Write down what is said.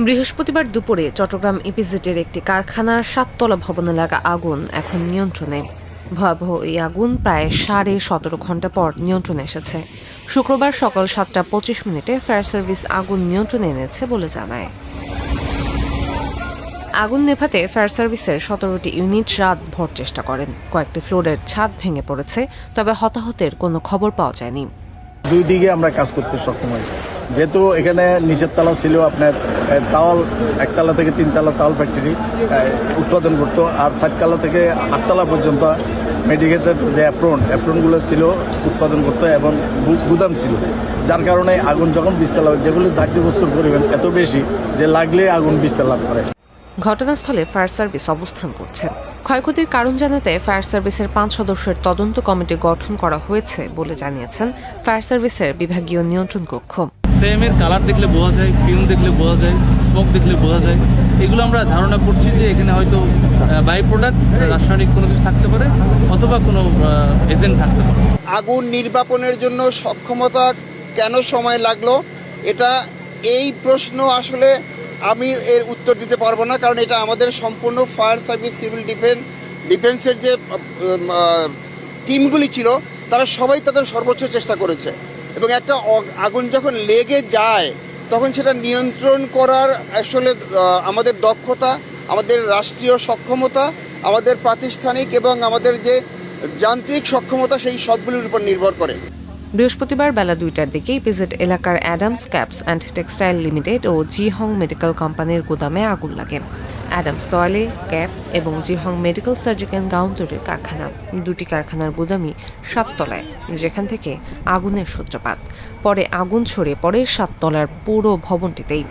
বৃহস্পতিবার দুপুরে চট্টগ্রাম ইপিজেডের একটি কারখানার 7 তলা ভবনে লাগা আগুন এখন নিয়ন্ত্রণে। ভয়াবহ এই আগুন প্রায় 17.5 ঘন্টা পর নিয়ন্ত্রণে এসেছে। শুক্রবার সকাল 7:25 ফায়ার সার্ভিস আগুন নিয়ন্ত্রণে এনেছে বলে জানায়। আগুন নেভাতে ফায়ার সার্ভিসের 17টি ইউনিট রাতভর চেষ্টা করেন। কয়েকটি ফ্লোরের ছাদ ভেঙে পড়েছে, তবে হতাহতের কোনো খবর পাওয়া যায়নি। দুই দিকে আমরা কাজ করতে সক্ষম হয়েছি, যেহেতু এখানে নিচের তলা ছিল আপনার তাওয়াল, 1তলা থেকে 3তলা তাওয়াল ফ্যাক্টরি উৎপাদন করতো, আর 4তলা থেকে 8তলা পর্যন্ত মেডিকেটেড যে অ্যাপ্রনগুলো ছিল উৎপাদন করতো এবং গুদাম ছিল, যার কারণে আগুন যখন বিস্তার যেগুলো ধার্য বস্তুর পরিমাণ এত বেশি যে লাগলে আগুন বিস্তার লাভ করে। ঘটনাস্থলে ফায়ার সার্ভিস অবস্থান করছে। ক্ষয়ক্ষতির কারণ জানাতে ফায়ার সার্ভিসের 5 সদস্যের তদন্ত কমিটি গঠন করা হয়েছে বলে জানিয়েছেন ফায়ার সার্ভিসের বিভাগীয় নিয়ন্ত্রণ কক্ষ। ফ্লেমের কালার দেখলে বোঝা যায়, ফিল্ম দেখলে বোঝা যায়, স্মোক দেখলে বোঝা যায়। এগুলো আমরা ধারণা করছি যে এখানে হয়তো বাই প্রোডাক্ট, রাসায়নিক কোনো কিছু থাকতে পারে অথবা কোনো এজেন্ট থাকতে পারে। আগুন নির্বাপনের জন্য সক্ষমতা কেন সময় লাগলো, এই প্রশ্ন আসলে আমি এর উত্তর দিতে পারবো না, কারণ এটা আমাদের সম্পূর্ণ ফায়ার সার্ভিস, সিভিল ডিফেন্সের যে টিমগুলি ছিল তারা সবাই তাদের সর্বোচ্চ চেষ্টা করেছে, এবং একটা আগুন যখন লেগে যায় তখন সেটা নিয়ন্ত্রণ করার আসলে আমাদের দক্ষতা, আমাদের রাষ্ট্রীয় সক্ষমতা, আমাদের প্রাতিষ্ঠানিক এবং আমাদের যে যান্ত্রিক সক্ষমতা, সেই সবগুলির উপর নির্ভর করে। বৃহস্পতিবার বেলা 2টার দিকে ইপিজেড এলাকার Adams caps and textile limited ও জিহং মেডিকেল কোম্পানির গুদামে আগুন লাগে। অ্যাডামস তয়ালে, ক্যাপ এবং জিহং মেডিকেল সার্জিক্যাল গাউন তৈরির কারখানা। দুটি কারখানার গুদামই 7তলায়, যেখান থেকে আগুনের সূত্রপাত। পরে আগুন ছড়িয়ে পড়ে 7তলার পুরো ভবনটিতেই।